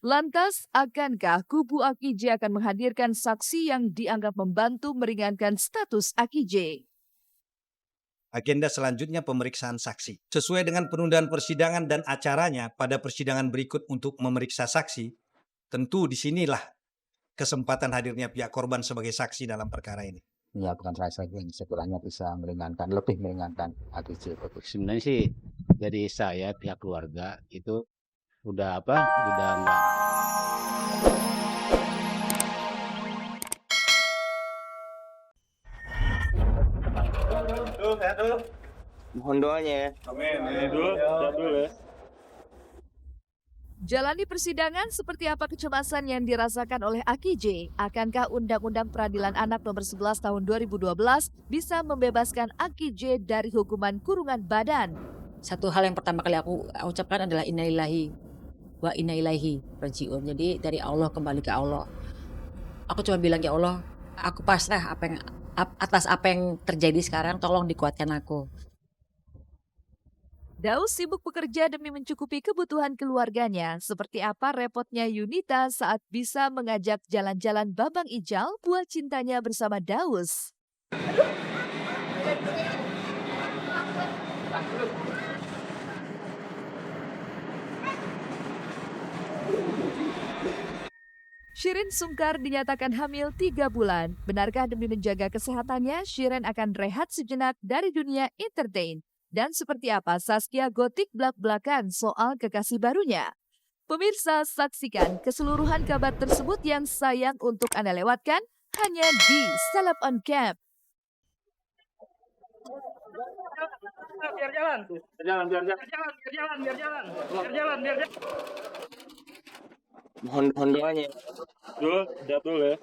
Lantas, akankah kubu Aki J akan menghadirkan saksi yang dianggap membantu meringankan status Aki J? Agenda selanjutnya pemeriksaan saksi. Sesuai dengan penundaan persidangan dan acaranya pada persidangan berikut untuk memeriksa saksi, tentu disinilah kesempatan hadirnya pihak korban sebagai saksi dalam perkara ini. Ya, bukan saya yang sekiranya bisa meringankan, lebih meringankan AGJ. Sebenarnya sih dari saya pihak keluarga itu udah enggak. Mohon doanya ya. Amin. Dulu ya. Jalani persidangan seperti apa kecemasan yang dirasakan oleh Aki J? Akankah Undang-Undang Peradilan Anak Nomor 11 Tahun 2012 bisa membebaskan Aki J dari hukuman kurungan badan? Satu hal yang pertama kali aku ucapkan adalah innalillahi wa inna ilaihi rajiun. Jadi dari Allah kembali ke Allah. Aku cuma bilang, ya Allah, aku pasrah atas apa yang terjadi sekarang, tolong dikuatkan aku. Daus sibuk bekerja demi mencukupi kebutuhan keluarganya. Seperti apa repotnya Yunita saat bisa mengajak jalan-jalan Babang Ijal buat cintanya bersama Daus. Shirin Sungkar dinyatakan hamil 3 bulan. Benarkah demi menjaga kesehatannya, Shirin akan rehat sejenak dari dunia entertain? Dan seperti apa Saskia Gotik belak-belakan soal kekasih barunya? Pemirsa, saksikan keseluruhan kabar tersebut yang sayang untuk Anda lewatkan hanya di Seleb on Cam. Biar jalan. Mohon doanya. Dulu ya.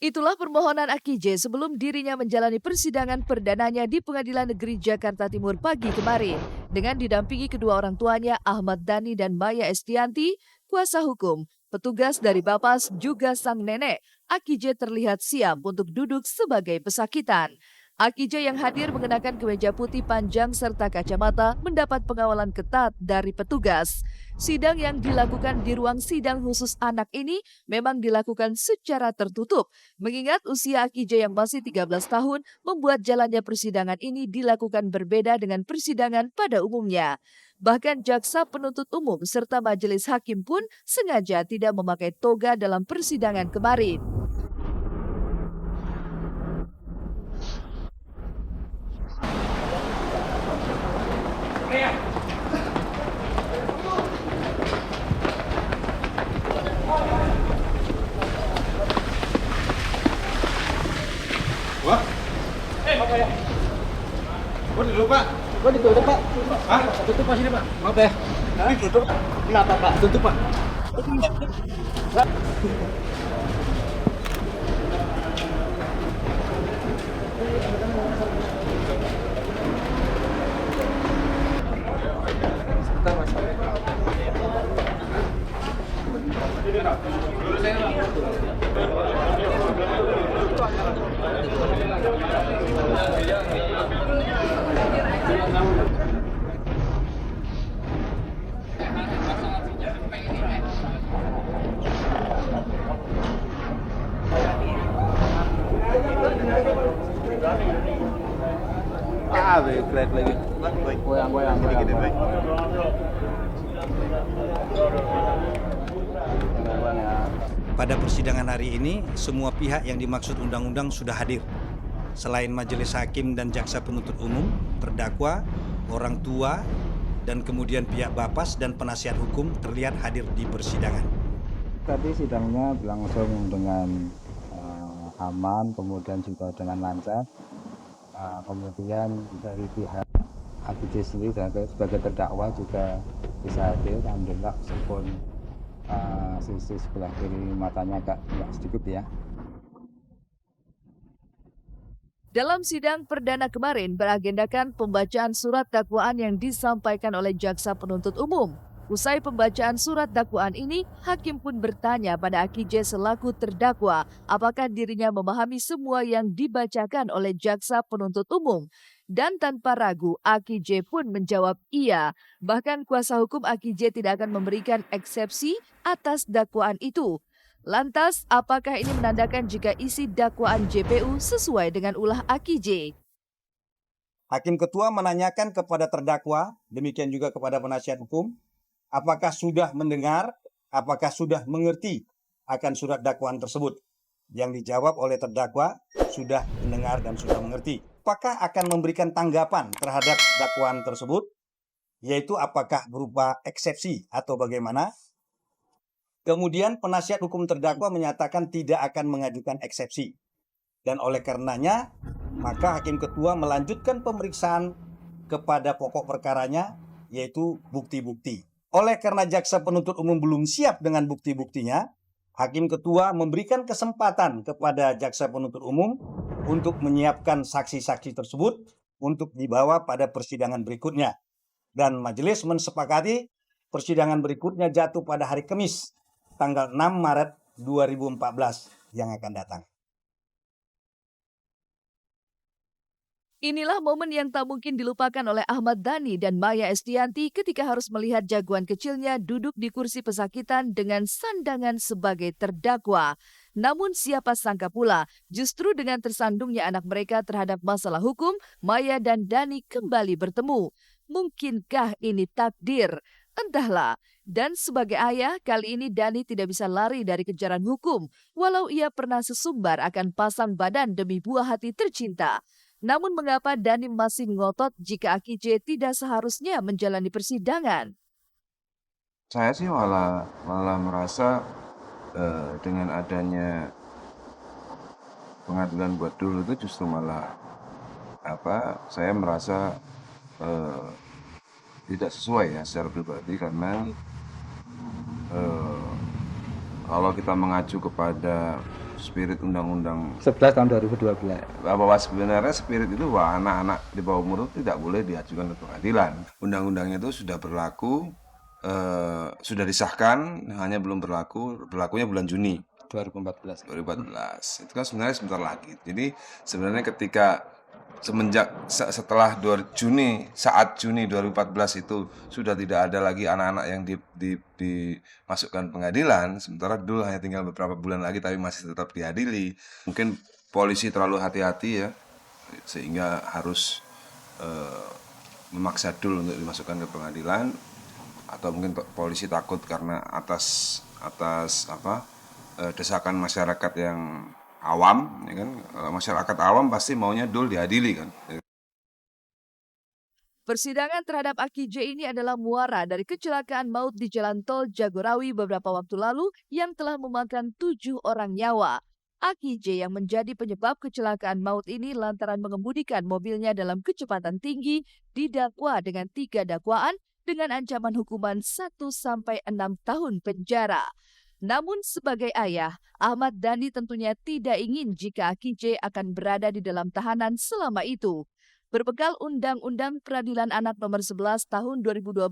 Itulah permohonan Aki J sebelum dirinya menjalani persidangan perdananya di Pengadilan Negeri Jakarta Timur pagi kemarin. Dengan didampingi kedua orang tuanya Ahmad Dhani dan Maya Estianti, kuasa hukum, petugas dari Bapas juga sang nenek, Aki J terlihat siap untuk duduk sebagai pesakitan. Aki J yang hadir mengenakan kemeja putih panjang serta kacamata mendapat pengawalan ketat dari petugas. Sidang yang dilakukan di ruang sidang khusus anak ini memang dilakukan secara tertutup. Mengingat usia Aki J yang masih 13 tahun membuat jalannya persidangan ini dilakukan berbeda dengan persidangan pada umumnya. Bahkan jaksa penuntut umum serta majelis hakim pun sengaja tidak memakai toga dalam persidangan kemarin. Wah, apa ya? Dulu Pak. Ditutup, Pak. Hah? Tutup Pak sini, Pak. Maaf ya. Ditutup. Kenapa, Pak? Tutup Pak. Baik lagi. Goyang. Pada persidangan hari ini, semua pihak yang dimaksud undang-undang sudah hadir. Selain majelis hakim dan jaksa penuntut umum, terdakwa, orang tua, dan kemudian pihak Bapas dan penasihat hukum terlihat hadir di persidangan. Tadi sidangnya berlangsung dengan aman, kemudian juga dengan lancar. Kemudian dari pihak AGJ sendiri sebagai terdakwa juga bisa hadir. Alhamdulillah, meskipun sisi sebelah kiri matanya agak sedikit ya. Dalam sidang perdana kemarin beragendakan pembacaan surat dakwaan yang disampaikan oleh jaksa penuntut umum. Usai pembacaan surat dakwaan ini, hakim pun bertanya pada Aki J selaku terdakwa, apakah dirinya memahami semua yang dibacakan oleh jaksa penuntut umum. Dan tanpa ragu, Aki J pun menjawab iya. Bahkan kuasa hukum Aki J tidak akan memberikan eksepsi atas dakwaan itu. Lantas, apakah ini menandakan jika isi dakwaan JPU sesuai dengan ulah Aki J? Hakim Ketua menanyakan kepada terdakwa, demikian juga kepada penasihat hukum, apakah sudah mendengar, apakah sudah mengerti akan surat dakwaan tersebut. Yang dijawab oleh terdakwa, sudah mendengar dan sudah mengerti. Apakah akan memberikan tanggapan terhadap dakwaan tersebut, yaitu apakah berupa eksepsi atau bagaimana. Kemudian penasihat hukum terdakwa menyatakan tidak akan mengajukan eksepsi. Dan oleh karenanya, maka Hakim Ketua melanjutkan pemeriksaan kepada pokok perkaranya, yaitu bukti-bukti. Oleh karena jaksa penuntut umum belum siap dengan bukti-buktinya, Hakim Ketua memberikan kesempatan kepada jaksa penuntut umum untuk menyiapkan saksi-saksi tersebut untuk dibawa pada persidangan berikutnya. Dan majelis mensepakati persidangan berikutnya jatuh pada hari Kamis, tanggal 6 Maret 2014 yang akan datang. Inilah momen yang tak mungkin dilupakan oleh Ahmad Dhani dan Maya Estianty ketika harus melihat jagoan kecilnya duduk di kursi pesakitan dengan sandangan sebagai terdakwa. Namun siapa sangka pula, justru dengan tersandungnya anak mereka terhadap masalah hukum, Maya dan Dhani kembali bertemu. Mungkinkah ini takdir? Entahlah. Dan sebagai ayah, kali ini Dhani tidak bisa lari dari kejaran hukum, walau ia pernah sesumbar akan pasang badan demi buah hati tercinta. Namun mengapa Dhani masih ngotot jika Aki J tidak seharusnya menjalani persidangan? Saya sih malah merasa dengan adanya pengadilan buat dulu itu justru malah saya merasa tidak sesuai ya secara pribadi, karena kalau kita mengacu kepada spirit Undang-Undang 11 tahun 2012. bahwa sebenarnya spirit itu bahwa anak-anak di bawah umur itu tidak boleh diajukan ke pengadilan. Undang-undangnya itu sudah berlaku, sudah disahkan, hanya belum berlakunya bulan Juni 2014. 2014. Itu kan sebenarnya sebentar lagi. Jadi sebenarnya ketika setelah saat Juni 2014 itu sudah tidak ada lagi anak-anak yang dimasukkan pengadilan, sementara dulu hanya tinggal beberapa bulan lagi tapi masih tetap diadili. Mungkin polisi terlalu hati-hati ya, sehingga harus memaksa dulu untuk dimasukkan ke pengadilan, atau mungkin polisi takut karena atas desakan masyarakat yang awam, ya kan? Masyarakat awam pasti maunya dul diadili kan. Persidangan terhadap Aki J ini adalah muara dari kecelakaan maut di Jalan Tol Jagorawi beberapa waktu lalu yang telah memakan 7 orang nyawa. Aki J yang menjadi penyebab kecelakaan maut ini lantaran mengemudikan mobilnya dalam kecepatan tinggi didakwa dengan 3 dakwaan dengan ancaman hukuman 1-6 tahun penjara. Namun sebagai ayah, Ahmad Dhani tentunya tidak ingin jika Aki J akan berada di dalam tahanan selama itu. Berbekal Undang-Undang Peradilan Anak Nomor 11 Tahun 2012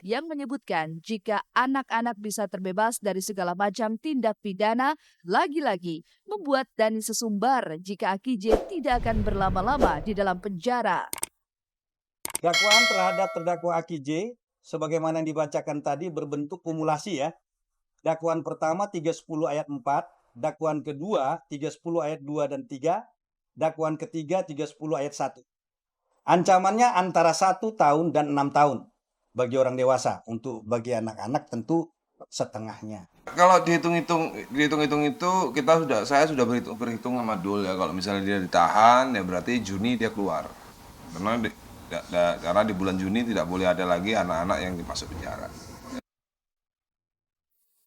yang menyebutkan jika anak-anak bisa terbebas dari segala macam tindak pidana, lagi-lagi membuat Dhani sesumbar jika Aki J tidak akan berlama-lama di dalam penjara. Dakwaan terhadap terdakwa Aki J, sebagaimana yang dibacakan tadi, berbentuk kumulasi ya. Dakwaan pertama 310 ayat 4, dakwaan kedua 310 ayat 2 dan 3, dakwaan ketiga 310 ayat 1. Ancamannya antara 1 tahun dan 6 tahun bagi orang dewasa. Untuk bagi anak-anak tentu setengahnya. Kalau dihitung-hitung itu saya sudah berhitung sama Dul ya, kalau misalnya dia ditahan ya berarti Juni dia keluar. Karena di bulan Juni tidak boleh ada lagi anak-anak yang dimasuk penjara.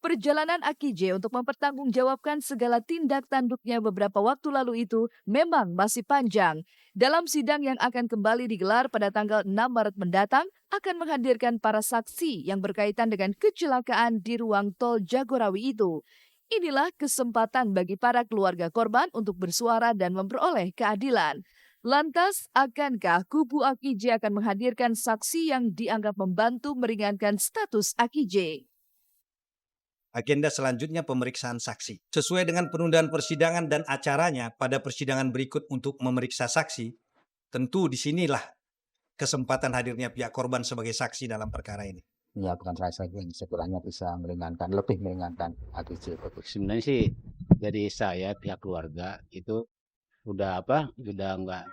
Perjalanan Aki J untuk mempertanggungjawabkan segala tindak tanduknya beberapa waktu lalu itu memang masih panjang. Dalam sidang yang akan kembali digelar pada tanggal 6 Maret mendatang, akan menghadirkan para saksi yang berkaitan dengan kecelakaan di ruang tol Jagorawi itu. Inilah kesempatan bagi para keluarga korban untuk bersuara dan memperoleh keadilan. Lantas, akankah kubu Aki J akan menghadirkan saksi yang dianggap membantu meringankan status Aki J? Agenda selanjutnya pemeriksaan saksi. Sesuai dengan penundaan persidangan dan acaranya pada persidangan berikut untuk memeriksa saksi, Tentu disinilah kesempatan hadirnya pihak korban sebagai saksi dalam perkara ini. Ya bukan rasa yang sekiranya bisa meringankan, lebih meringankan AGJ. Sebenarnya sih dari saya pihak keluarga itu udah nggak